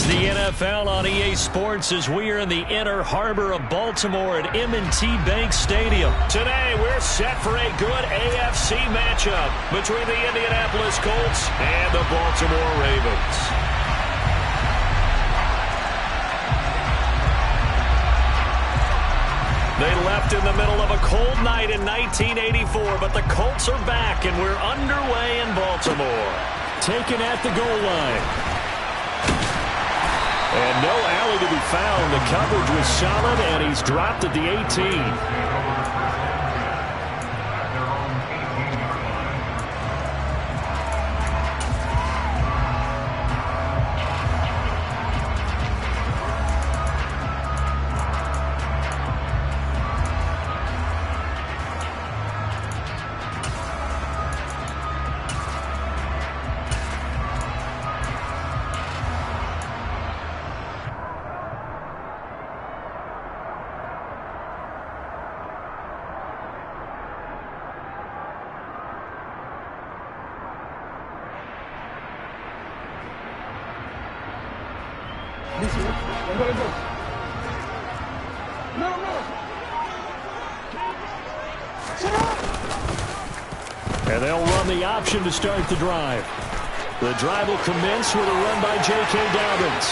the NFL on EA Sports as we are in the inner harbor of Baltimore at M&T Bank Stadium. Today, we're set for a good AFC matchup between the Indianapolis Colts and the Baltimore Ravens. They left in the middle of a cold night in 1984, but the Colts are back, and we're underway in Baltimore. Taken at the goal line. And no alley to be found. The coverage was solid, and he's dropped at the 18. And they'll run the option to start the drive. The drive will commence with a run by J.K. Dobbins.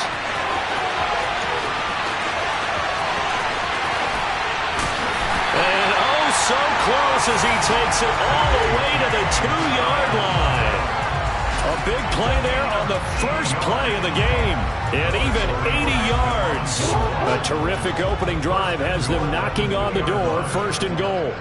And oh, so close as he takes it all the way to the 2-yard line. A big play there on the first play of the game. And even 80 yards. A terrific opening drive has them knocking on the door, 1st and goal.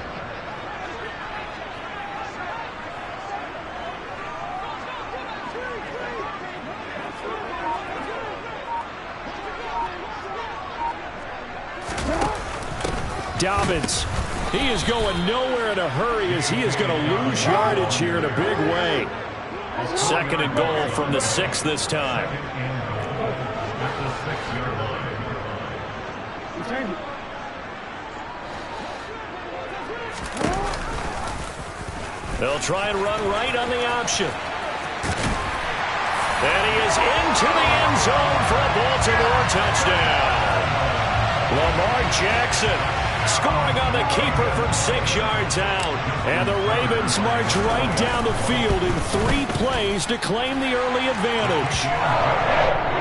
Dobbins. He is going nowhere in a hurry as he is going to lose yardage here in a big way. 2nd and goal from the 6 this time. They'll try and run right on the option. And he is into the end zone for a Baltimore touchdown. Lamar Jackson scoring on the keeper from 6 yards out. And the Ravens march right down the field in 3 plays to claim the early advantage.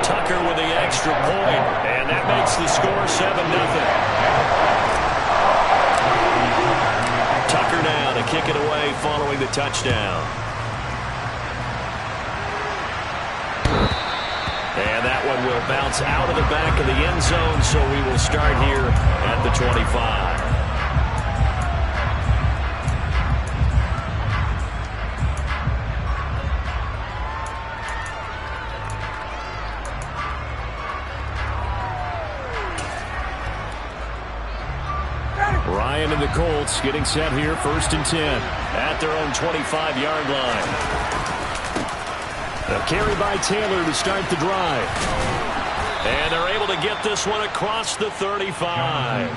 Tucker with the extra point, and that makes the score 7-0. Tucker now to kick it away following the touchdown. And that one will bounce out of the back of the end zone, so we will start here at the 25. Ryan and the Colts getting set here, 1st and 10 at their own 25-yard line. A carry by Taylor to start the drive. And they're able to get this one across the 35.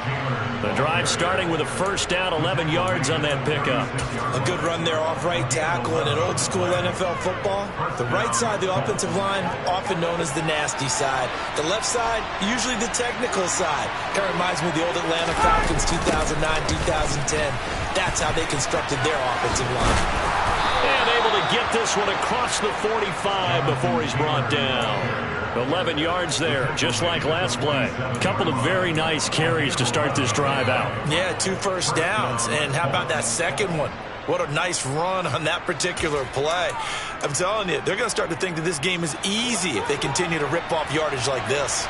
The drive starting with a 1st down, 11 yards on that pickup. A good run there off right tackle in an old-school NFL football. The right side, the offensive line, often known as the nasty side. The left side, usually the technical side. Kind of reminds me of the old Atlanta Falcons 2009, 2010. That's how they constructed their offensive line. And able to get this one across the 45 before he's brought down. 11 yards there, just like last play. A couple of very nice carries to start this drive out. Yeah, 2 first downs. And how about that second one? What a nice run on that particular play. I'm telling you, they're going to start to think that this game is easy if they continue to rip off yardage like this.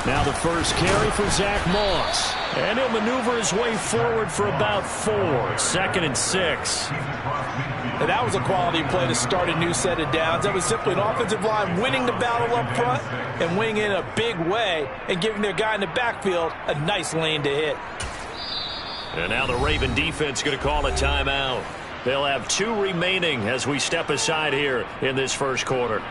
Now the first carry for Zach Moss. And he'll maneuver his way forward for about 4. 2nd and 6. And that was a quality play to start a new set of downs. That was simply an offensive line winning the battle up front and winning in a big way and giving their guy in the backfield a nice lane to hit. And now the Raven defense going to call a timeout. They'll have 2 remaining as we step aside here in this first quarter.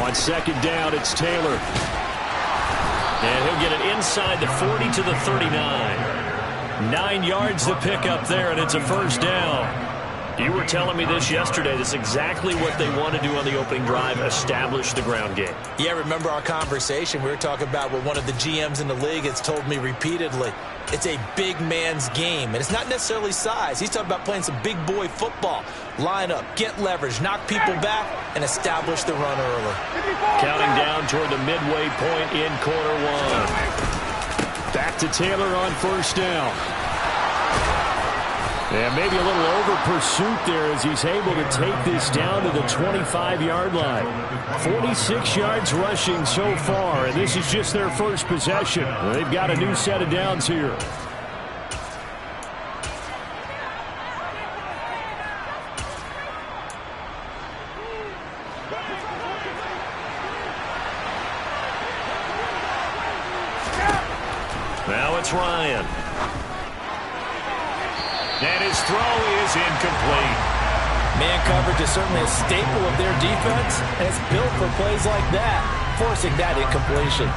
On second down, it's Taylor. And he'll get it inside the 40 to the 39. 9 yards to pick up there, and it's a first down. You were telling me this yesterday. This is exactly what they want to do on the opening drive, establish the ground game. Yeah, remember our conversation? We were talking about what one of the GMs in the league has told me repeatedly. It's a big man's game, and it's not necessarily size. He's talking about playing some big boy football. Line up, get leverage, knock people back, and establish the run early. Counting down toward the midway point in quarter one. Back to Taylor on first down. And maybe a little over pursuit there as he's able to take this down to the 25-yard line. 46 yards rushing so far, and this is just their first possession. They've got a new set of downs here. Now it's Ryan. And his throw is incomplete. Man coverage is certainly a staple of their defense, and it's built for plays like that, forcing that incompletion.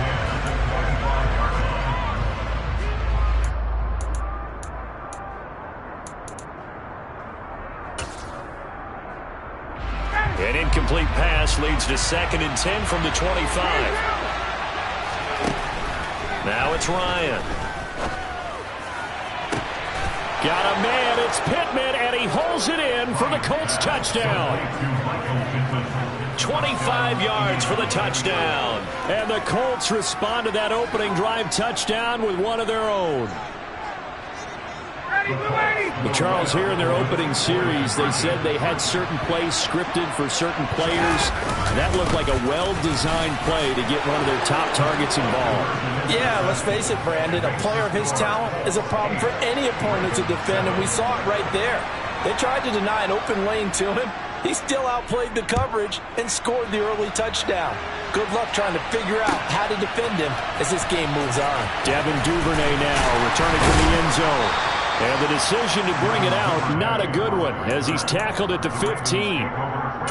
An incomplete pass leads to 2nd and 10 from the 25. Now it's Ryan. Got a man, it's Pittman, and he holds it in for the Colts touchdown. 25 yards for the touchdown. And the Colts respond to that opening drive touchdown with one of their own. But Charles, here in their opening series, they said they had certain plays scripted for certain players. That looked like a well-designed play to get one of their top targets involved. Yeah, let's face it, Brandon. A player of his talent is a problem for any opponent to defend, and we saw it right there. They tried to deny an open lane to him. He still outplayed the coverage and scored the early touchdown. Good luck trying to figure out how to defend him as this game moves on. Devin Duvernay now returning to the end zone. And the decision to bring it out, not a good one, as he's tackled at the 15.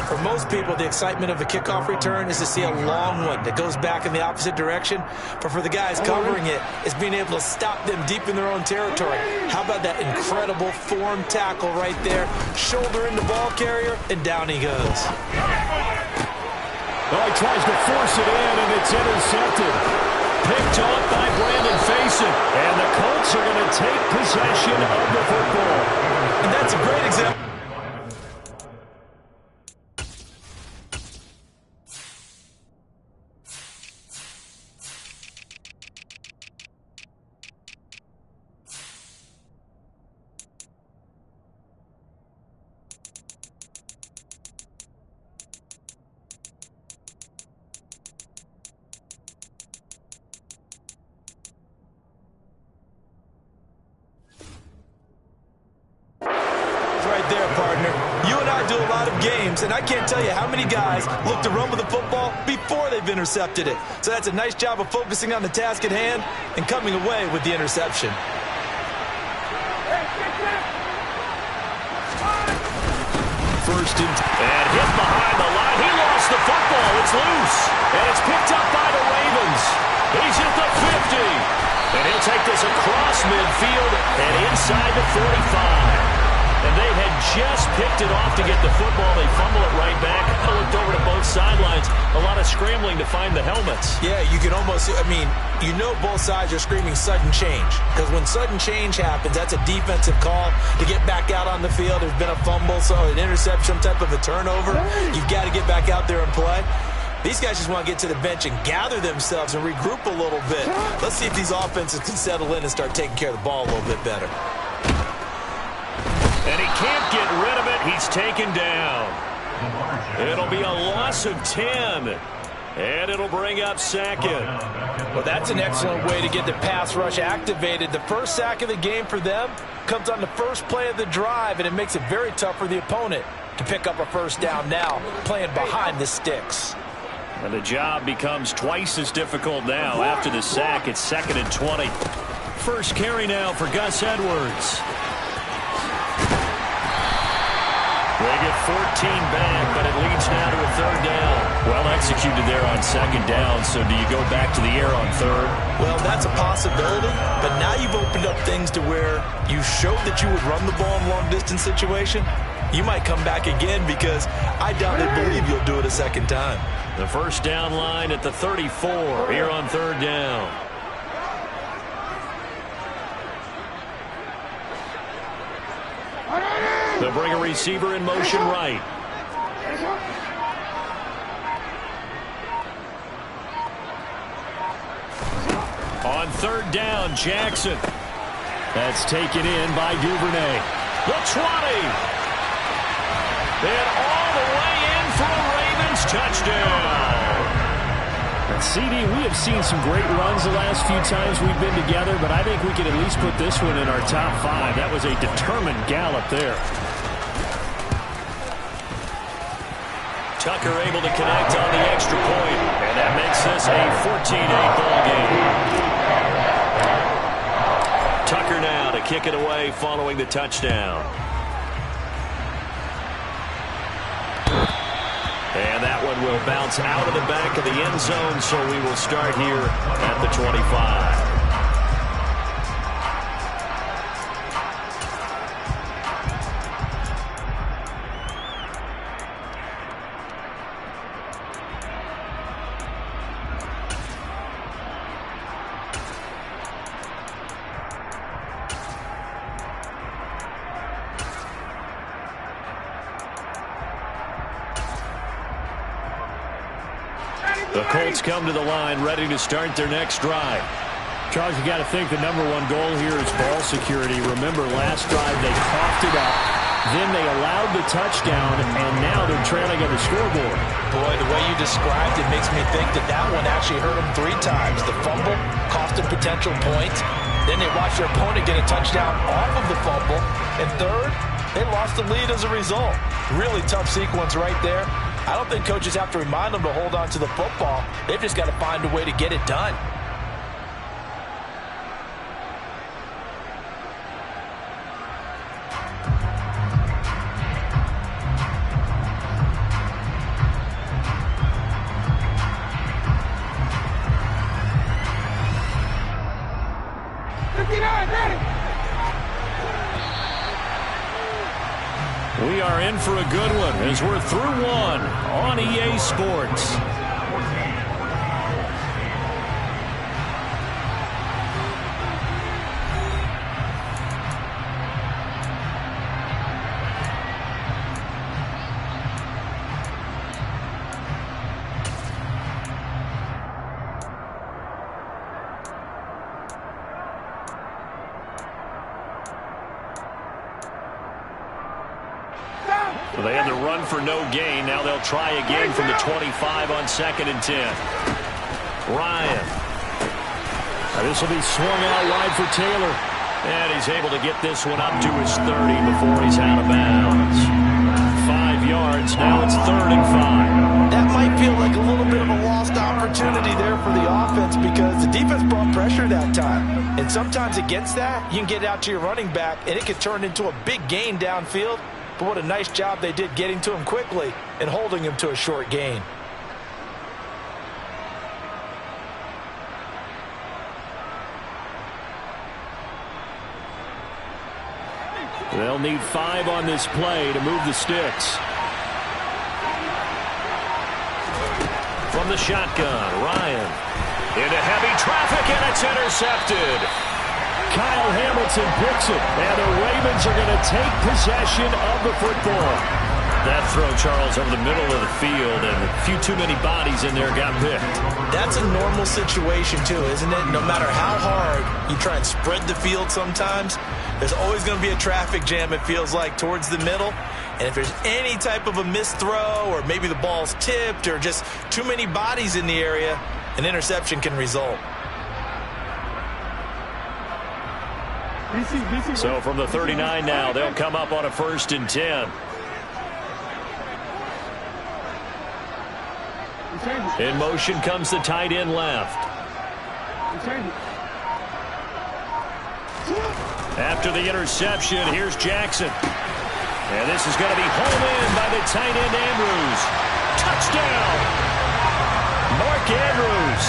For most people, the excitement of a kickoff return is to see a long one that goes back in the opposite direction. But for the guys covering it, it's being able to stop them deep in their own territory. How about that incredible form tackle right there? Shoulder in the ball carrier, and down he goes. Well, he tries to force it in, and it's intercepted. Picked off by Brandon Faison. And the Colts are going to take possession of the football. And that's a great example. And I can't tell you how many guys look to run with the football before they've intercepted it. So that's a nice job of focusing on the task at hand and coming away with the interception. First and hit behind the line. He lost the football. It's loose. And it's picked up by the Ravens. He's at the 50. And he'll take this across midfield and inside the 45. And they had just picked it off to get the football. They fumble it right back. I looked over to both sidelines. A lot of scrambling to find the helmets. Yeah, you can almost, you know both sides are screaming sudden change. Because when sudden change happens, that's a defensive call to get back out on the field. There's been a fumble, so an interception, some type of a turnover. You've got to get back out there and play. These guys just want to get to the bench and gather themselves and regroup a little bit. Let's see if these offenses can settle in and start taking care of the ball a little bit better. And he can't get rid of it. He's taken down. It'll be a loss of 10. And it'll bring up 2nd. Well, that's an excellent way to get the pass rush activated. The first sack of the game for them comes on the first play of the drive, and it makes it very tough for the opponent to pick up a first down now, playing behind the sticks. And the job becomes twice as difficult now. After the sack, it's 2nd and 20. First carry now for Gus Edwards. They get 14 back, but it leads now to a third down. Well executed there on second down, so do you go back to the air on third? Well, that's a possibility, but now you've opened up things to where you showed that you would run the ball in long-distance situation. You might come back again because I doubt they believe you'll do it a second time. The first down line at the 34 here on third down. They'll bring a receiver in motion right. On third down, Jackson. That's taken in by Duvernay. The 20. And all the way in for a Ravens touchdown. And CD, we have seen some great runs the last few times we've been together, but I think we can at least put this one in our top 5. That was a determined gallop there. Tucker able to connect on the extra point, and that makes this a 14-8 ball game. Tucker now to kick it away following the touchdown. And that one will bounce out of the back of the end zone, so we will start here at the 25. The Colts come to the line, ready to start their next drive. Charles, you got to think the #1 goal here is ball security. Remember, last drive they coughed it up, then they allowed the touchdown, and now they're trailing on the scoreboard. Boy, the way you described it makes me think that that one actually hurt them 3 times. The fumble cost them potential points. Then they watched their opponent get a touchdown off of the fumble. And third, they lost the lead as a result. Really tough sequence right there. I don't think coaches have to remind them to hold on to the football. They've just got to find a way to get it done. We are in for a good one as we're through one on EA Sports. Well, they had to run for no gain. Now they'll try again from the 25 on 2nd and 10. Ryan. This will be swung out wide for Taylor. And he's able to get this one up to his 30 before he's out of bounds. 5 yards. Now it's 3rd and 5. That might feel like a little bit of a lost opportunity there for the offense because the defense brought pressure that time. And sometimes against that, you can get out to your running back, and it could turn into a big gain downfield. But what a nice job they did getting to him quickly and holding him to a short gain. They'll need 5 on this play to move the sticks. From the shotgun, Ryan. Into heavy traffic, and it's intercepted. Kyle Hamilton picks it, and the Ravens are going to take possession of the football. That throw, Charles, over the middle of the field, and a few too many bodies in there got picked. That's a normal situation, too, isn't it? No matter how hard you try and spread the field sometimes, there's always going to be a traffic jam, it feels like, towards the middle. And if there's any type of a missed throw, or maybe the ball's tipped, or just too many bodies in the area, an interception can result. So from the 39 now, they'll come up on a 1st and 10. In motion comes the tight end left. After the interception, here's Jackson. And this is going to be hauled in by the tight end Andrews. Touchdown! Mark Andrews,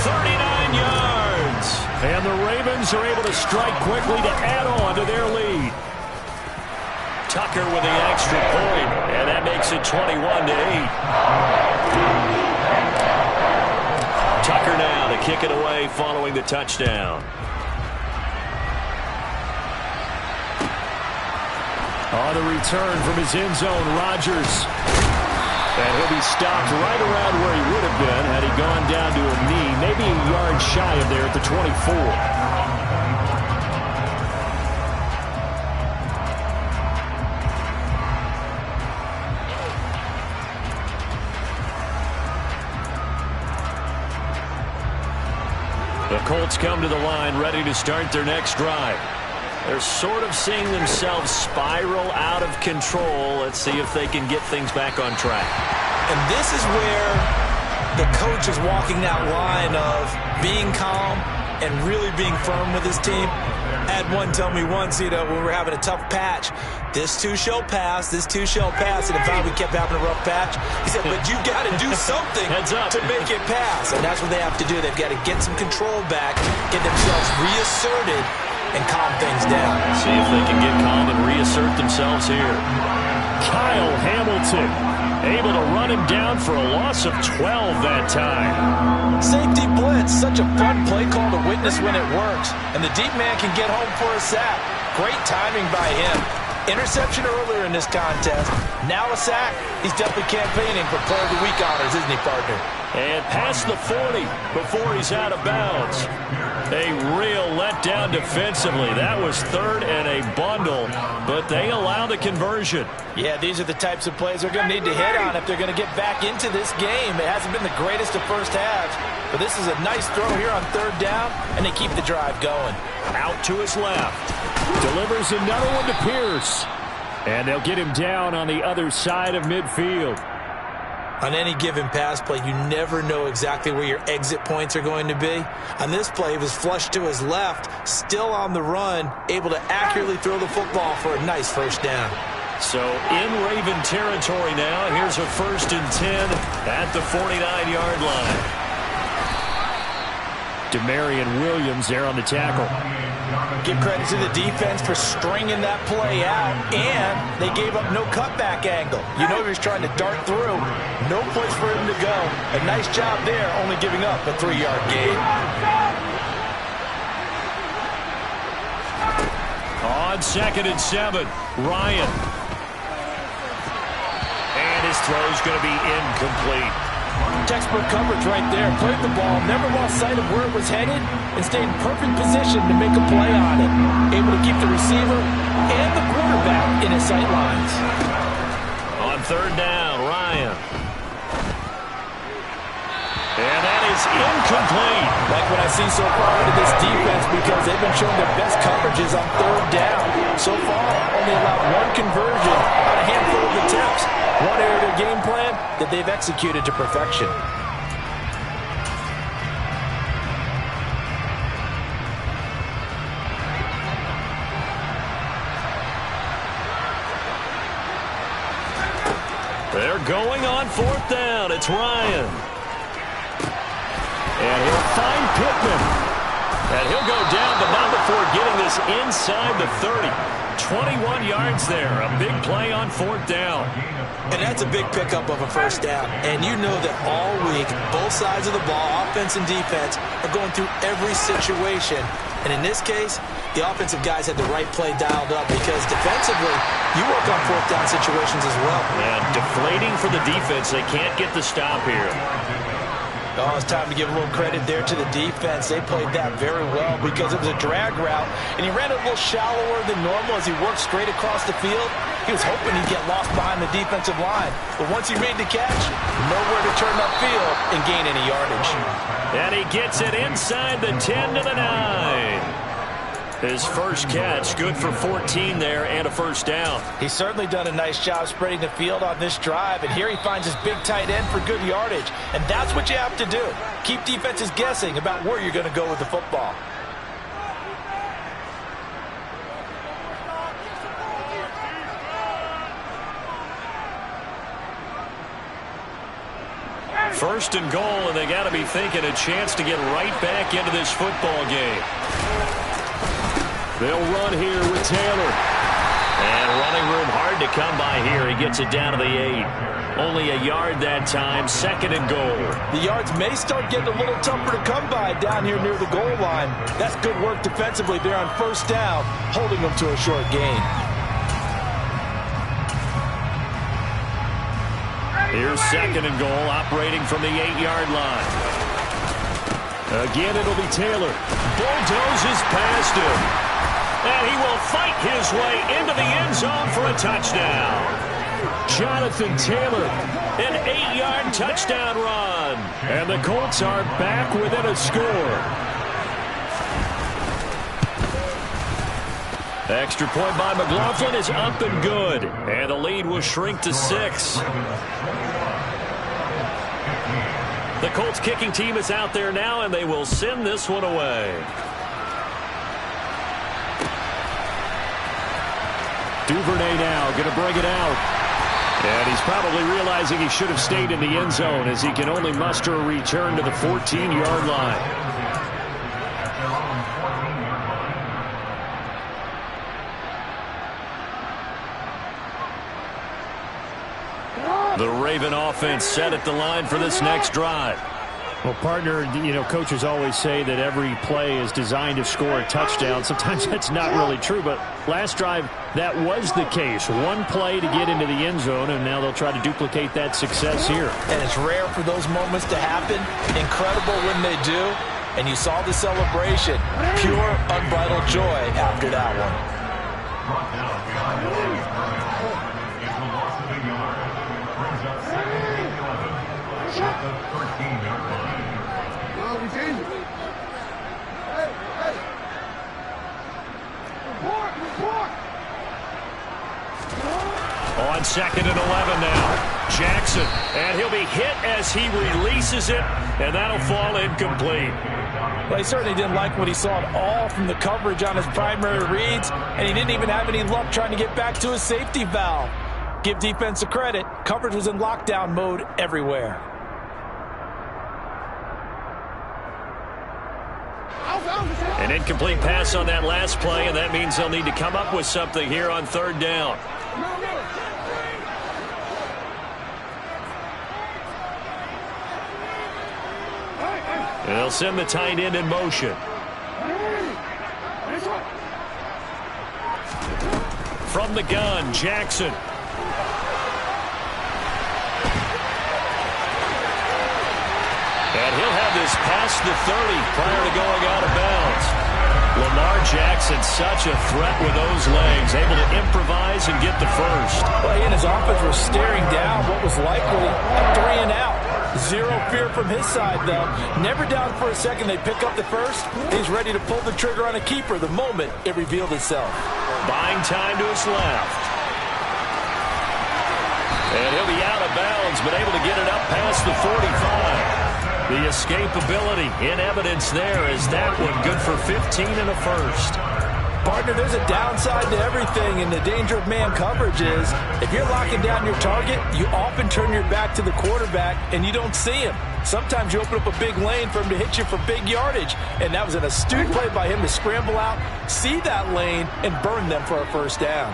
39 yards. And the Ravens are able to strike quickly to add on to their lead. Tucker with the extra point, and that makes it 21-8. Tucker now to kick it away following the touchdown. On the return from his end zone, Rodgers. And he'll be stopped right around where he would have been had he gone down to a knee, maybe a yard shy of there at the 24. The Colts come to the line ready to start their next drive. They're sort of seeing themselves spiral out of control. Let's see if they can get things back on track. And this is where the coach is walking that line of being calm and really being firm with his team. I had one tell me once, when we were having a tough patch, this too shall pass, this too shall pass. And in fact, we kept having a rough patch. He said, but you got to do something to make it pass. And that's what they have to do. They've got to get some control back, get themselves reasserted, and calm things down. See if they can get calm and reassert themselves here. Kyle Hamilton able to run him down for a loss of 12 that time. Safety blitz, such a fun play call to witness when it works. And the deep man can get home for a sack. Great timing by him. Interception earlier in this contest. Now a sack. He's definitely campaigning for Player of the Week honors, isn't he, partner? And past the 40 before he's out of bounds. A real letdown defensively. That was third and a bundle, but they allow the conversion. Yeah, these are the types of plays they're going to need to hit on if they're going to get back into this game. It hasn't been the greatest of first halves, but this is a nice throw here on third down, and they keep the drive going. Out to his left. Delivers another one to Pierce. And they'll get him down on the other side of midfield. On any given pass play, you never know exactly where your exit points are going to be. On this play, he was flushed to his left, still on the run, able to accurately throw the football for a nice first down. So in Raven territory now, here's a 1st and 10 at the 49-yard line. Demarion Williams there on the tackle. Give credit to the defense for stringing that play out, and they gave up no cutback angle. You know he was trying to dart through. No place for him to go. A nice job there, only giving up a 3-yard gain. On 2nd and 7, Ryan. And his throw's going to be incomplete. Textbook coverage right there. Played the ball, never lost sight of where it was headed, and stayed in perfect position to make a play on it. Able to keep the receiver and the quarterback in his sight lines. On 3rd down, Ryan. And that is incomplete. Like what I see so far into this defense, because they've been showing their best coverages on 3rd down. So far, only allowed one conversion on a handful of attempts. One area of their game plan that they've executed to perfection. They're going on 4th down. It's Ryan. And he'll find Pittman. And he'll go down, but not before getting this inside the 30. 21 yards there. A big play on 4th down. And that's a big pickup of a first down. And you know that all week, both sides of the ball, offense and defense, are going through every situation. And in this case, the offensive guys had the right play dialed up, because defensively, you work on 4th down situations as well. And deflating for the defense. They can't get the stop here. Oh, it's time to give a little credit there to the defense. They played that very well, because it was a drag route, and he ran a little shallower than normal as he worked straight across the field. He was hoping he'd get lost behind the defensive line, but once he made the catch, nowhere to turn upfield and gain any yardage. And he gets it inside the 10 to the 9. His first catch, good for 14 there and a first down. He's certainly done a nice job spreading the field on this drive, and here he finds his big tight end for good yardage. And that's what you have to do. Keep defenses guessing about where you're going to go with the football. First and goal, and they got to be thinking a chance to get right back into this football game. They'll run here with Taylor. And running room hard to come by here. He gets it down to the 8. Only a yard that time. Second and goal. The yards may start getting a little tougher to come by down here near the goal line. That's good work defensively there on first down, holding them to a short gain. Here's second and goal, operating from the 8-yard line. Again, it'll be Taylor. Bulldozes past him. And he will fight his way into the end zone for a touchdown. Jonathan Taylor, an 8-yard touchdown run. And the Colts are back within a score. Extra point by McLaughlin is up and good. And the lead will shrink to 6. The Colts kicking team is out there now, and they will send this one away. Duvernay now going to bring it out. And he's probably realizing he should have stayed in the end zone as he can only muster a return to the 14-yard line. The Raven offense set at the line for this next drive. Well, partner, coaches always say that every play is designed to score a touchdown. Sometimes that's not really true, but last drive, that was the case. One play to get into the end zone, and now they'll try to duplicate that success here. And it's rare for those moments to happen. Incredible when they do. And you saw the celebration. Pure, unbridled joy after that one. On second and 11 now. Jackson, and he'll be hit as he releases it, and that'll fall incomplete. Well, he certainly didn't like what he saw at all from the coverage on his primary reads, and he didn't even have any luck trying to get back to his safety valve. Give defense a credit. Coverage was in lockdown mode everywhere. An incomplete pass on that last play, and that means they'll need to come up with something here on third down. They'll send the tight end in motion. From the gun, Jackson. And he'll have this past the 30 prior to going out of bounds. Lamar Jackson, such a threat with those legs, able to improvise and get the first. Well, he and his offense were staring down what was likely a 3 and out. Zero fear from his side, though. Never down for a second. They pick up the first. He's ready to pull the trigger on a keeper the moment it revealed itself. Buying time to his left. And he'll be out of bounds, but able to get it up past the 45. The escapability in evidence there as that one good for 15 and a first. Partner, there's a downside to everything, and the danger of man coverage is if you're locking down your target, you often turn your back to the quarterback and you don't see him. Sometimes you open up a big lane for him to hit you for big yardage, and that was an astute play by him to scramble out, see that lane, and burn them for a first down.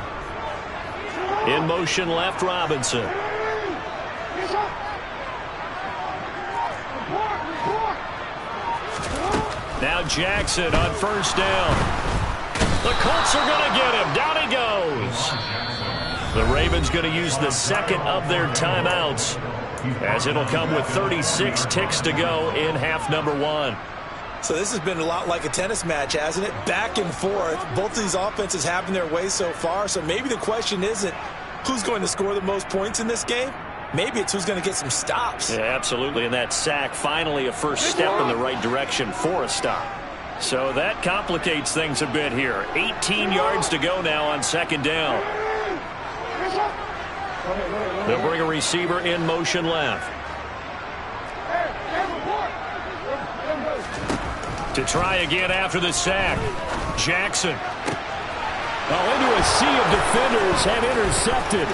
In motion left, Robinson. Now Jackson on first down. The Colts are going to get him. Down he goes. The Ravens going to use the second of their timeouts as it'll come with 36 ticks to go in half number 1. So this has been a lot like a tennis match, hasn't it? Back and forth. Both of these offenses having their way so far. So maybe the question isn't who's going to score the most points in this game. Maybe it's who's going to get some stops. Yeah, absolutely. And that sack, finally a first step in the right direction for a stop. So that complicates things a bit here. 18 yards to go now on second down. They'll bring a receiver in motion left. To try again after the sack. Jackson. Into a sea of defenders and intercepted.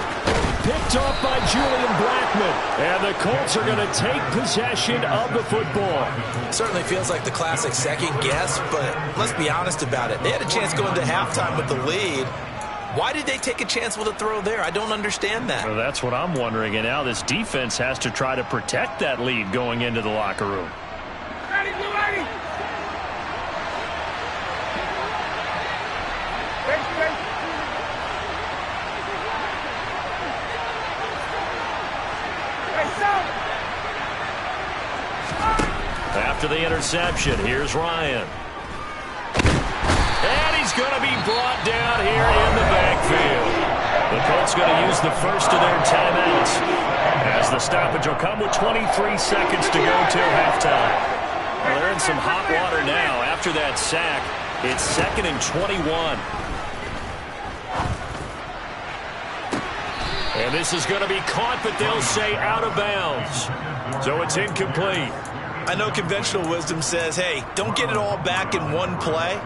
picked off by Julian Blackmon. And the Colts are going to take possession of the football. Certainly feels like the classic second guess, but let's be honest about it. They had a chance going to halftime with the lead. Why did they take a chance with a throw there? I don't understand that. Well, that's what I'm wondering. And now this defense has to try to protect that lead going into the locker room. After the interception, here's Ryan. And he's going to be brought down here in the backfield. The Colts going to use the first of their timeouts as the stoppage will come with 23 seconds to go till halftime. Well, they're in some hot water now. After that sack, it's 2nd and 21. And this is going to be caught, but they'll say out of bounds. So it's incomplete. I know conventional wisdom says, hey, don't get it all back in one play.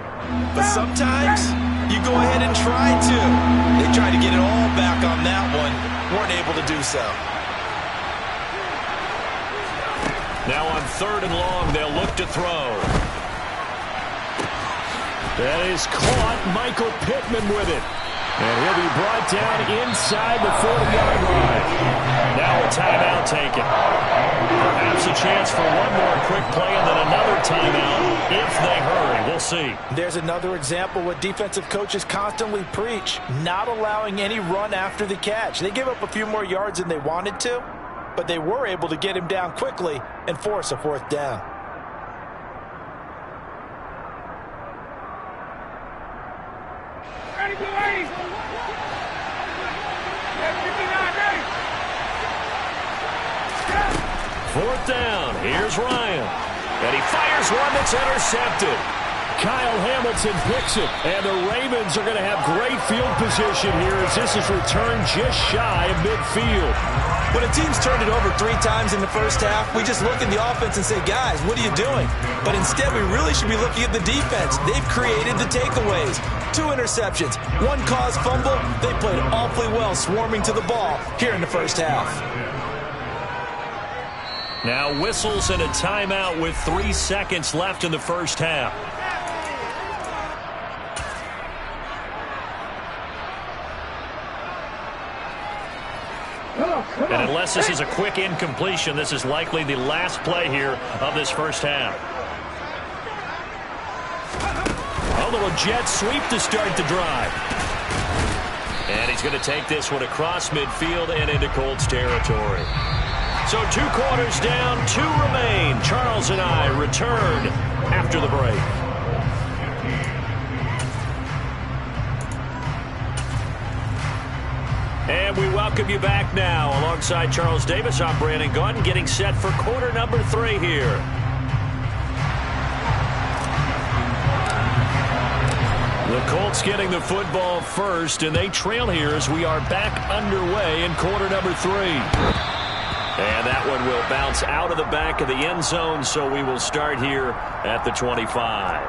But sometimes you go ahead and try to. They tried to get it all back on that one. Weren't able to do so. Now on 3rd and long, they'll look to throw. That is caught. Michael Pittman with it. And he'll be brought down inside the 40-yard line. Now a timeout taken. Perhaps a chance for one more quick play and then another timeout if they hurry. We'll see. There's another example what defensive coaches constantly preach, not allowing any run after the catch. They gave up a few more yards than they wanted to, but they were able to get him down quickly and force a 4th down. Fourth down. Here's Ryan. And he fires one that's intercepted. Kyle Hamilton picks it. And the Ravens are going to have great field position here as this is returned just shy of midfield. When a team's turned it over 3 times in the first half, we just look at the offense and say, guys, what are you doing? But instead, we really should be looking at the defense. They've created the takeaways. 2 interceptions, 1 caused fumble. They played awfully well swarming to the ball here in the first half. Now whistles and a timeout with 3 seconds left in the first half. And unless this is a quick incompletion, this is likely the last play here of this first half. A little jet sweep to start the drive. And he's going to take this one across midfield and into Colts territory. So 2 quarters down, 2 remain. Charles and I return after the break. And we welcome you back now. Alongside Charles Davis, I'm Brandon Gaudin, getting set for quarter number 3 here. The Colts getting the football first, and they trail here as we are back underway in quarter number 3. And that one will bounce out of the back of the end zone, so we will start here at the 25.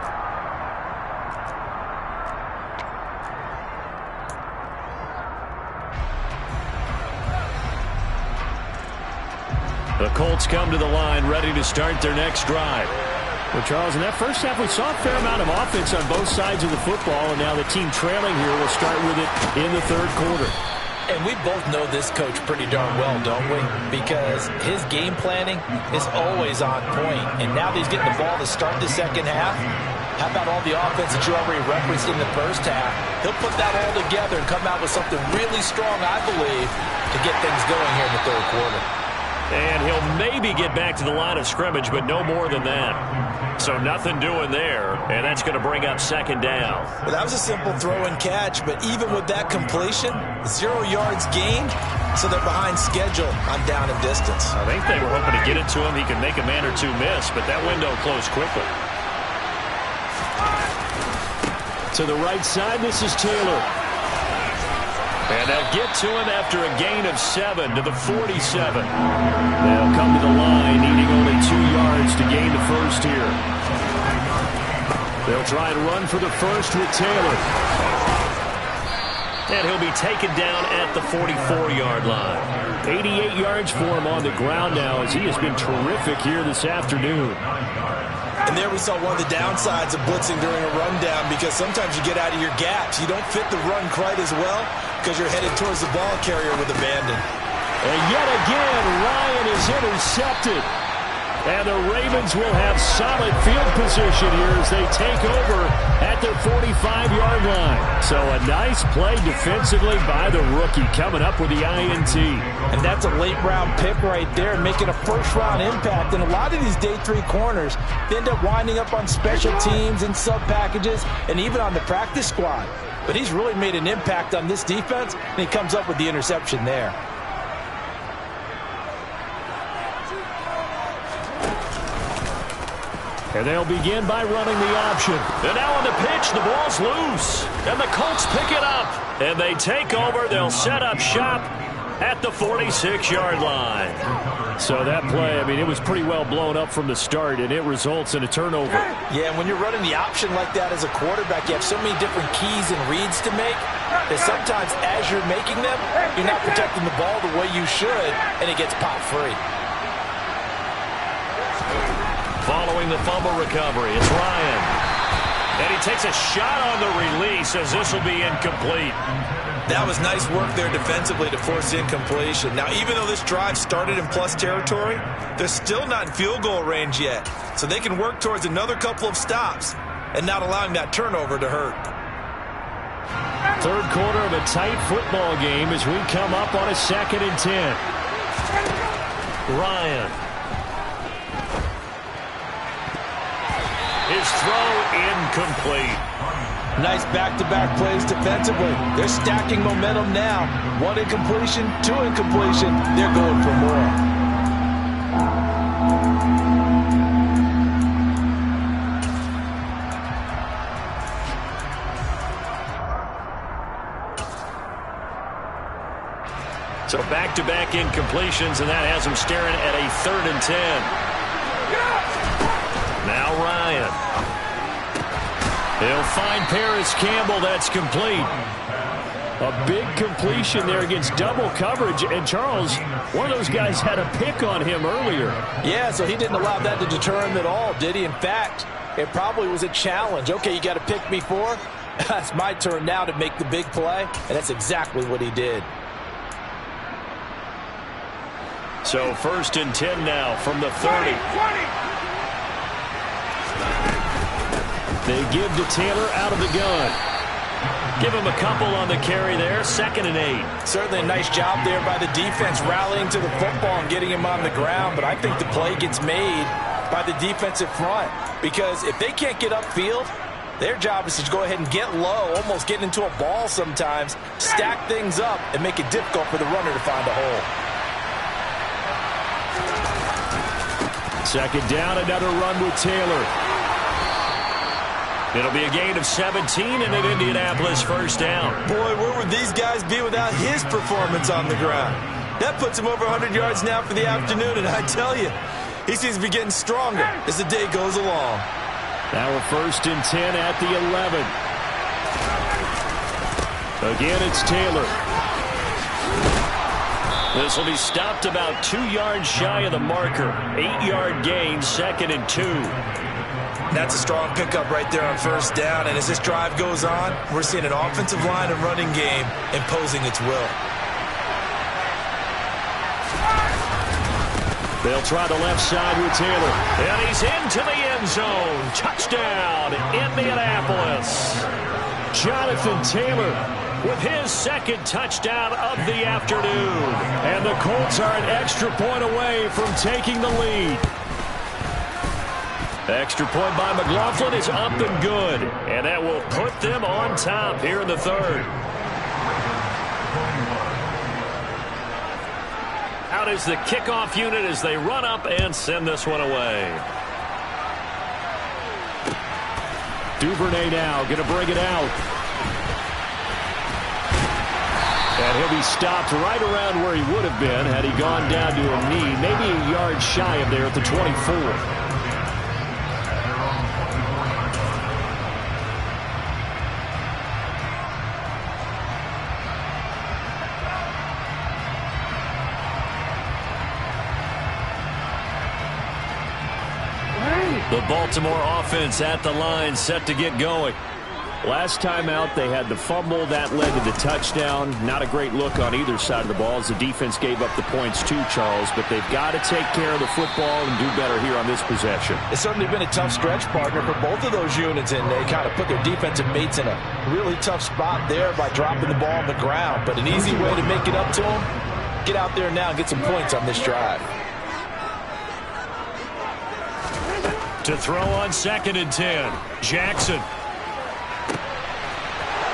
The Colts come to the line, ready to start their next drive. Well, Charles, in that first half, we saw a fair amount of offense on both sides of the football, and now the team trailing here will start with it in the 3rd quarter. And we both know this coach pretty darn well, don't we? Because his game planning is always on point. And now that he's getting the ball to start the second half, how about all the offense that you already referenced in the first half? He'll put that all together and come out with something really strong, I believe, to get things going here in the 3rd quarter. And he'll maybe get back to the line of scrimmage, but no more than that. So nothing doing there, and that's going to bring up 2nd down. Well, that was a simple throw and catch, but even with that completion, 0 yards gained, so they're behind schedule on down and distance. I think they were hoping to get it to him. He could make a man or 2 miss, but that window closed quickly. To the right side, this is Taylor. And they'll get to him after a gain of 7 to the 47. They'll come to the line, needing only 2 yards to gain the first here. They'll try and run for the first with Taylor. And he'll be taken down at the 44-yard line. 88 yards for him on the ground now as he has been terrific here this afternoon. And there we saw one of the downsides of blitzing during a rundown, because sometimes you get out of your gaps. You don't fit the run quite as well because you're headed towards the ball carrier with abandon. And yet again, Ryan is intercepted. And the Ravens will have solid field position here as they take over at their 45-yard line. So a nice play defensively by the rookie coming up with the INT. And that's a late-round pick right there, making a first-round impact. And a lot of these day 3 corners, they end up winding up on special teams and sub-packages and even on the practice squad. But he's really made an impact on this defense, and he comes up with the interception there. And they'll begin by running the option. And now on the pitch, the ball's loose. And the Colts pick it up. And they take over. They'll set up shop at the 46-yard line. So that play, I mean, it was pretty well blown up from the start, and it results in a turnover. Yeah, and when you're running the option like that as a quarterback, you have so many different keys and reads to make that sometimes as you're making them, you're not protecting the ball the way you should, and it gets popped free. Following the fumble recovery, it's Ryan. And he takes a shot on the release as this will be incomplete. That was nice work there defensively to force incompletion. Now, even though this drive started in plus territory, they're still not in field goal range yet. So they can work towards another couple of stops and not allowing that turnover to hurt. Third quarter of a tight football game as we come up on a 2nd and 10. Ryan. His throw incomplete. Nice back-to-back plays defensively. They're stacking momentum now. 1 incompletion, 2 incompletion. They're going for more. So back-to-back incompletions, and that has them staring at a 3rd and 10. Now Ryan. They'll find Paris Campbell. That's complete. A big completion there against double coverage. And Charles, one of those guys had a pick on him earlier. Yeah, so he didn't allow that to deter him at all, did he? In fact, it probably was a challenge. Okay, you got to pick me 4. It's my turn now to make the big play. And that's exactly what he did. So 1st and 10 now from the 30. 20. They give to Taylor out of the gun. Give him a couple on the carry there. 2nd and 8. Certainly a nice job there by the defense rallying to the football and getting him on the ground. But I think the play gets made by the defensive front. Because if they can't get upfield, their job is to go ahead and get low, almost get into a ball sometimes, stack things up, and make it difficult for the runner to find a hole. 2nd down, another run with Taylor. It'll be a gain of 17 and an Indianapolis 1st down. Boy, where would these guys be without his performance on the ground? That puts him over 100 yards now for the afternoon, and I tell you, he seems to be getting stronger as the day goes along. Now we're 1st and 10 at the 11. Again, it's Taylor. This will be stopped about 2 yards shy of the marker. 8-yard gain, 2nd and 2. That's a strong pickup right there on 1st down. And as this drive goes on, we're seeing an offensive line and running game imposing its will. They'll try the left side with Taylor. And he's into the end zone. Touchdown, Indianapolis. Jonathan Taylor with his 2nd touchdown of the afternoon. And the Colts are an extra point away from taking the lead. Extra point by McLaughlin is up and good. And that will put them on top here in the 3rd. Out is the kickoff unit as they run up and send this one away. Duvernay now going to bring it out. And he'll be stopped right around where he would have been had he gone down to a knee, maybe a yard shy of there at the 24. The Baltimore offense at the line, set to get going. Last time out, they had the fumble. That led to the touchdown. Not a great look on either side of the ball as the defense gave up the points too, Charles. But they've got to take care of the football and do better here on this possession. It's certainly been a tough stretch, partner, for both of those units, and they kind of put their defensive mates in a really tough spot there by dropping the ball on the ground. But an easy way to make it up to them, get out there now and get some points on this drive. To throw on 2nd and 10, Jackson.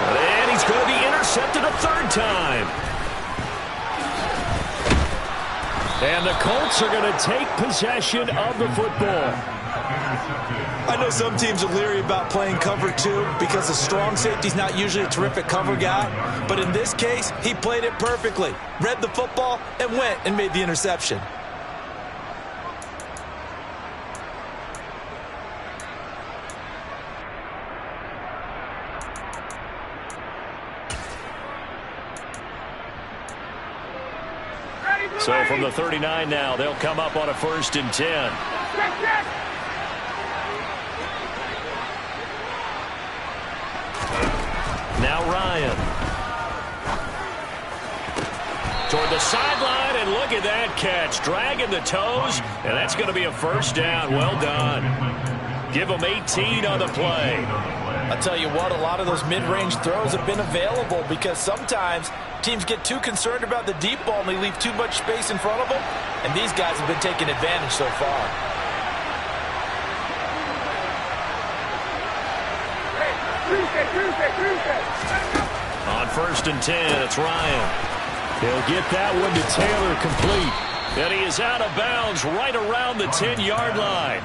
And he's going to be intercepted a 3rd time. And the Colts are going to take possession of the football. I know some teams are leery about playing cover 2 because the strong safety's not usually a terrific cover guy. But in this case, he played it perfectly. Read the football and went and made the interception. So from the 39 now, they'll come up on a 1st and 10. Now Ryan. Toward the sideline, and look at that catch. Dragging the toes, and that's going to be a 1st down. Well done. Give them 18 on the play. I'll tell you what, a lot of those mid-range throws have been available because sometimes teams get too concerned about the deep ball and they leave too much space in front of them, and these guys have been taking advantage so far. On 1st and 10, it's Ryan. He'll get that one to Taylor complete. And he is out of bounds right around the 10-yard line.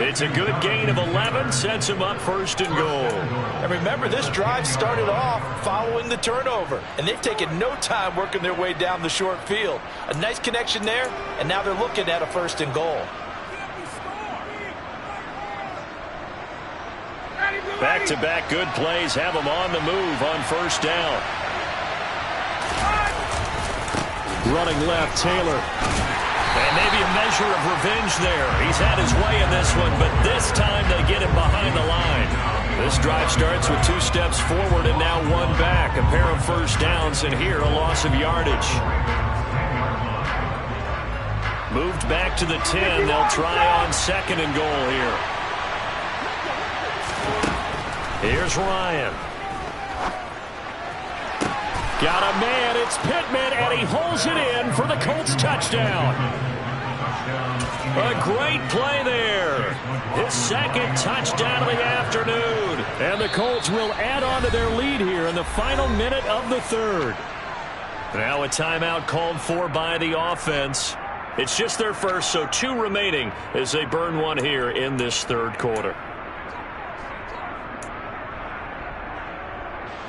It's a good gain of 11, sets him up 1st and goal. And remember, this drive started off following the turnover, and they've taken no time working their way down the short field. A nice connection there, and now they're looking at a 1st and goal. Back-to-back good plays have him on the move on 1st down. Running left, Taylor. And maybe a measure of revenge there. He's had his way in this one, but this time they get him behind the line. This drive starts with 2 steps forward and now 1 back. A pair of 1st downs, and here a loss of yardage. Moved back to the 10. They'll try on 2nd and goal here. Here's Ryan. Got a man, it's Pittman, and he holds it in for the Colts touchdown. A great play there. His 2nd touchdown of the afternoon. And the Colts will add on to their lead here in the final minute of the 3rd. Now a timeout called for by the offense. It's just their first, so 2 remaining as they burn one here in this 3rd quarter.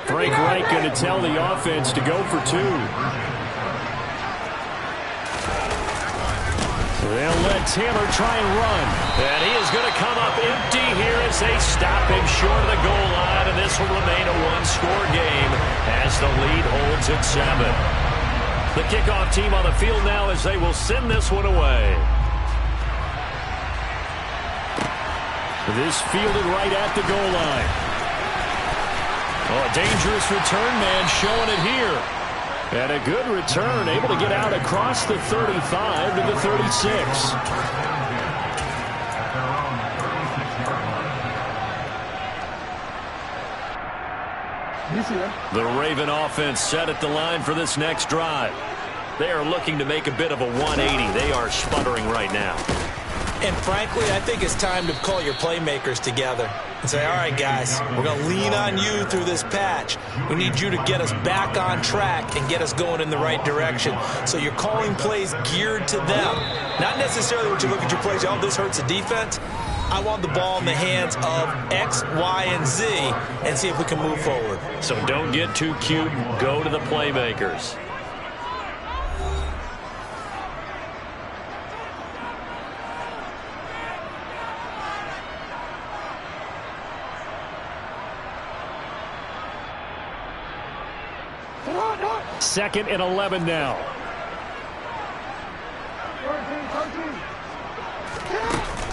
Frank Reich going to tell the offense to go for 2. They'll let Taylor try and run. And he is going to come up empty here as they stop him short of the goal line. And this will remain a 1-score game as the lead holds at 7. The kickoff team on the field now as they will send this one away. This fielded right at the goal line. Oh, a dangerous return man showing it here. And a good return, able to get out across the 35 to the 36. The Raven offense set at the line for this next drive. They are looking to make a bit of a 180. They are sputtering right now. And frankly, I think it's time to call your playmakers together and say, all right, guys, we're going to lean on you through this patch. We need you to get us back on track and get us going in the right direction. So you're calling plays geared to them. Not necessarily what you look at your plays, oh, this hurts the defense. I want the ball in the hands of X, Y, and Z and see if we can move forward. So don't get too cute. Go to the playmakers. Second and 11 now.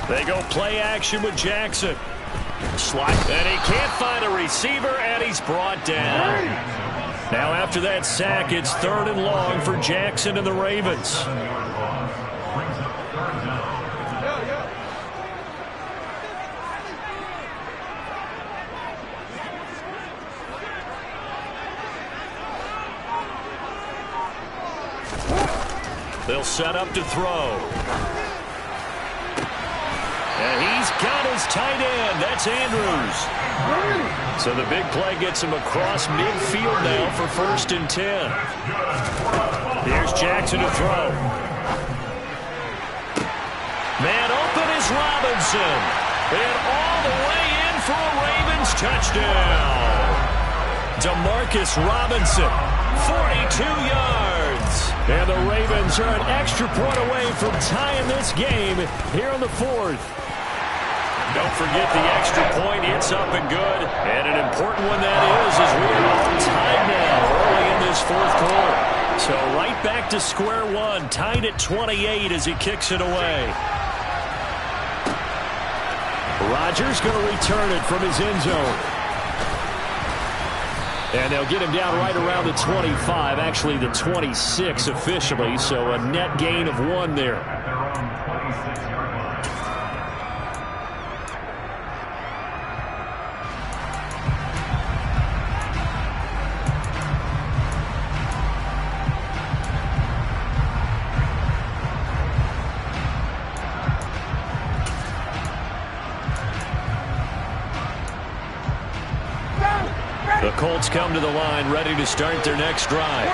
They go play action with Jackson. Slide, and he can't find a receiver, and he's brought down. Now after that sack, it's 3rd and long for Jackson and the Ravens. They'll set up to throw. And he's got his tight end. That's Andrews. So the big play gets him across midfield now for 1st and 10. Here's Jackson to throw. Man open is Robinson. And all the way in for a Ravens touchdown. Demarcus Robinson, 42 yards. And the Ravens are an extra point away from tying this game here in the 4th. Don't forget the extra point. It's up and good. And an important one that is, as we are all tied now early in this 4th quarter. So right back to square one, tied at 28 as he kicks it away. Rodgers going to return it from his end zone. And they'll get him down right around the 25, actually the 26 officially, so a net gain of 1 there. The Colts come to the line ready to start their next drive.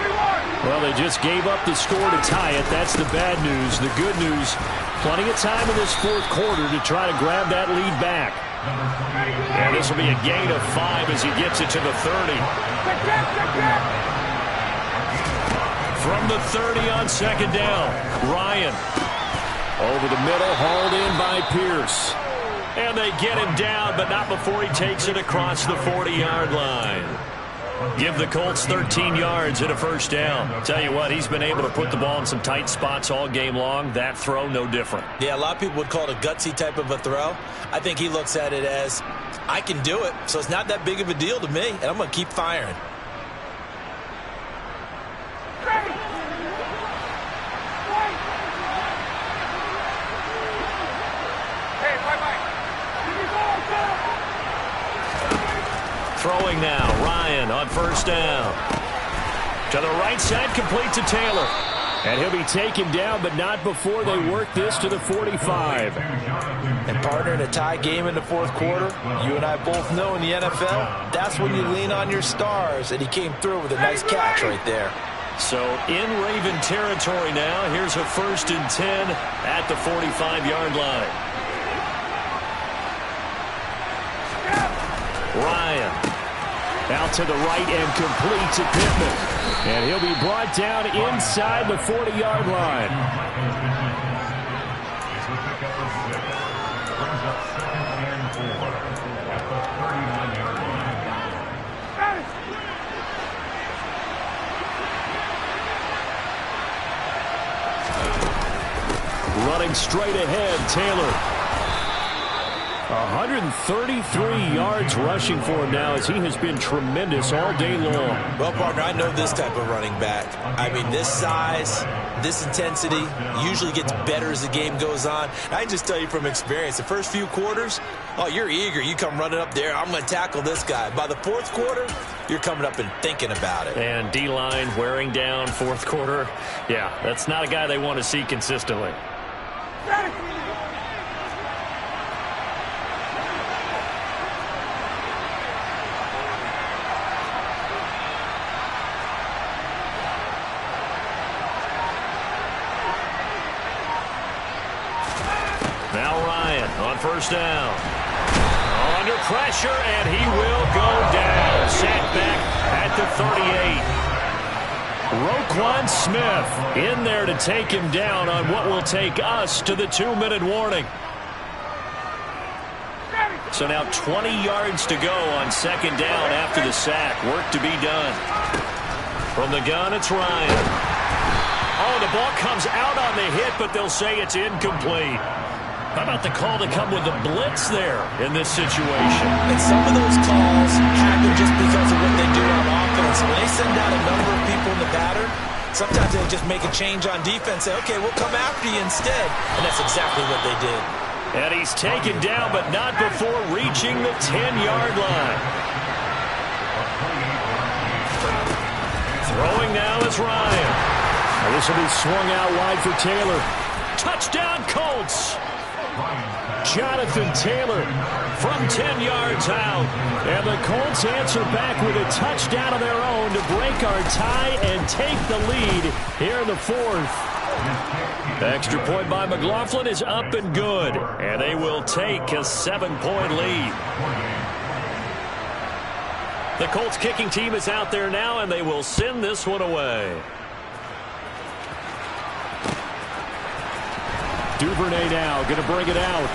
Well, they just gave up the score to tie it. That's the bad news. The good news, plenty of time in this 4th quarter to try to grab that lead back. And this will be a gain of 5 as he gets it to the 30. From the 30 on 2nd down, Ryan. Over the middle, hauled in by Pierce. And they get him down, but not before he takes it across the 40-yard line. Give the Colts 13 yards and a 1st down. Tell you what, he's been able to put the ball in some tight spots all game long. That throw, no different. Yeah, a lot of people would call it a gutsy type of a throw. I think he looks at it as, I can do it, so it's not that big of a deal to me, and I'm going to keep firing. Throwing now, Ryan on 1st down. To the right side, complete to Taylor. And he'll be taken down, but not before they work this to the 45. And partner, in a tie game in the 4th quarter, you and I both know in the NFL, that's when you lean on your stars. And he came through with a nice catch right there. So in Raven territory now, here's a 1st and 10 at the 45-yard line. Ryan out to the right and complete to Pittman. And he'll be brought down inside the 40-yard line. Running straight ahead, Taylor. 133 yards rushing for him now as he has been tremendous all day long. Well, partner, I know this type of running back. I mean, this size, this intensity usually gets better as the game goes on. I can just tell you from experience, the first few quarters, oh, you're eager. You come running up there, I'm going to tackle this guy. By the 4th quarter, you're coming up and thinking about it. And D-line wearing down 4th quarter. Yeah, that's not a guy they want to see consistently. Now Ryan on 1st down. Under pressure, and he will go down. Sacked back at the 38. Roquan Smith in there to take him down on what will take us to the 2-minute warning. So now 20 yards to go on 2nd down after the sack. Work to be done. From the gun, it's Ryan. Oh, the ball comes out on the hit, but they'll say it's incomplete. How about the call to come with the blitz there in this situation? And some of those calls happen just because of what they do on offense. When they send out a number of people in the pattern, sometimes they just make a change on defense, say, okay, we'll come after you instead. And that's exactly what they did. And he's taken down, but not before reaching the 10-yard line. Throwing now is Ryan. Now this will be swung out wide for Taylor. Touchdown, Colts. Jonathan Taylor from 10 yards out. And the Colts answer back with a touchdown of their own to break our tie and take the lead here in the fourth. Extra point by McLaughlin is up and good. And they will take a 7-point lead. The Colts kicking team is out there now, and they will send this one away. Duvernay now going to bring it out.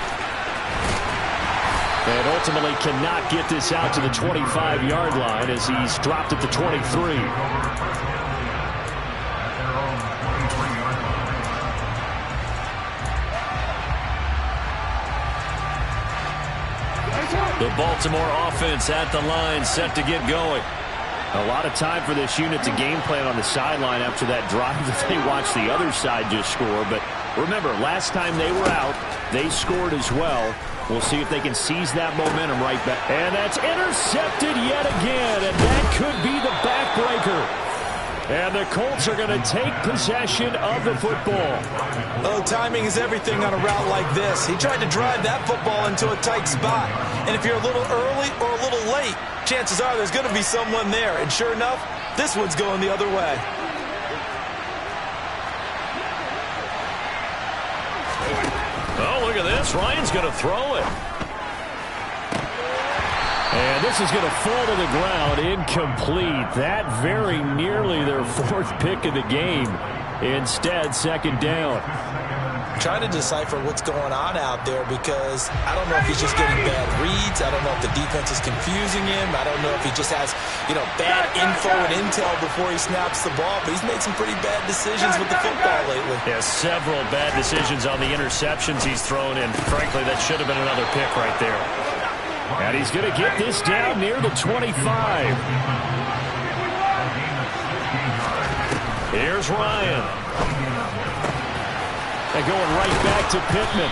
And ultimately cannot get this out to the 25-yard line as he's dropped at the 23. The Baltimore offense at the line, set to get going. A lot of time for this unit to game plan on the sideline after that drive that they watched the other side just score. But remember, last time they were out, they scored as well. We'll see if they can seize that momentum right back. And that's intercepted yet again, and that could be the backbreaker. And the Colts are going to take possession of the football. Oh, timing is everything on a route like this. He tried to drive that football into a tight spot. And if you're a little early or a little late, chances are there's going to be someone there. And sure enough, this one's going the other way. Oh, look at this. Ryan's going to throw it. And this is going to fall to the ground, incomplete. That very nearly their fourth pick of the game. Instead, second down. Trying to decipher what's going on out there because I don't know if he's just getting bad reads. I don't know if the defense is confusing him. I don't know if he just has, bad info and intel before he snaps the ball. But he's made some pretty bad decisions with the football lately. Yeah, several bad decisions on the interceptions he's thrown in. Frankly, that should have been another pick right there. And he's going to get this down near the 25. Here's Ryan. And going right back to Pittman.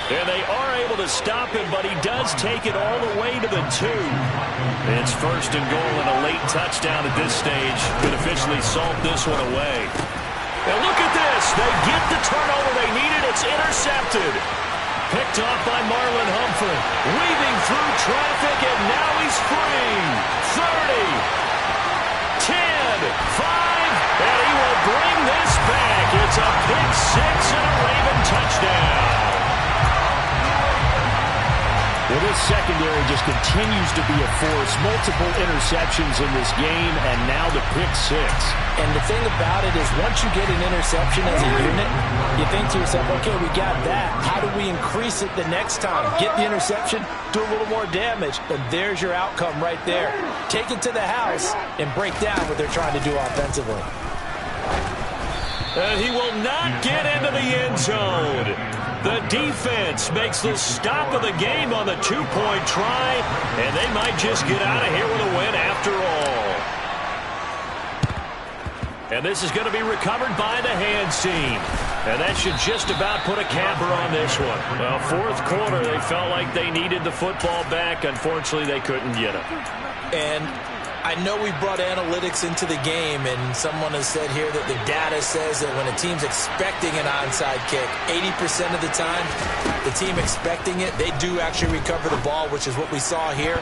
And they are able to stop him, but he does take it all the way to the 2. It's first and goal and a late touchdown at this stage. Could officially salt this one away. And look at this. They get the turnover they needed. It's intercepted. Picked off by Marlon Humphrey. Weaving through traffic, and now he's free. 30, 10, 5, and he will bring this back. It's a pick 6 and a Raven touchdown. Well, this secondary just continues to be a force. Multiple interceptions in this game, and now the pick 6. And the thing about it is once you get an interception as a unit, you think to yourself, okay, we got that. How do we increase it the next time? Get the interception, do a little more damage, and there's your outcome right there. Take it to the house and break down what they're trying to do offensively. And he will not get into the end zone. The defense makes the stop of the game on the 2-point try, and they might just get out of here with a win after all. And this is going to be recovered by the hands team. And that should just about put a capper on this one. Well, fourth quarter, they felt like they needed the football back. Unfortunately, they couldn't get it. And I know we brought analytics into the game, and someone has said here that the data says that when a team's expecting an onside kick, 80% of the time, the team expecting it, they do actually recover the ball, which is what we saw here.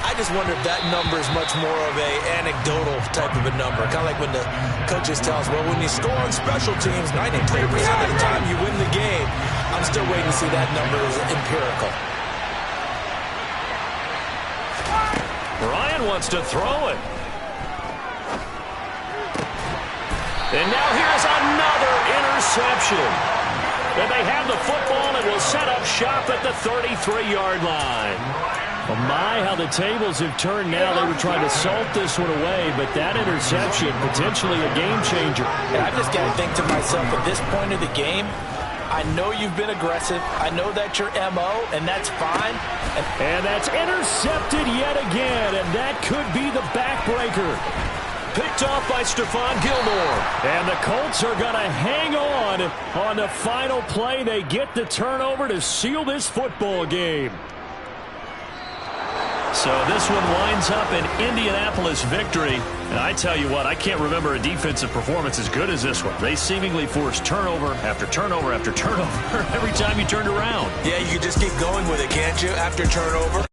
I just wonder if that number is much more of a anecdotal type of a number. Kind of like when the coaches tell us, well, when you score on special teams, 93% of the time you win the game. I'm still waiting to see that number is empirical. Ryan wants to throw it. And now here's another interception. And they have the football and will set up shop at the 33-yard line. Oh my, how the tables have turned now. They were trying to salt this one away, but that interception, potentially a game changer. And I just got to think to myself, at this point of the game, I know you've been aggressive. I know that's your MO, and that's fine. And that's intercepted yet again, and that could be the backbreaker. Picked off by Stephon Gilmore. And the Colts are going to hang on the final play. They get the turnover to seal this football game. So this one winds up an Indianapolis victory. And I tell you what, I can't remember a defensive performance as good as this one. They seemingly forced turnover after turnover after turnover every time you turned around. Yeah, you can just keep going with it, can't you? After turnover,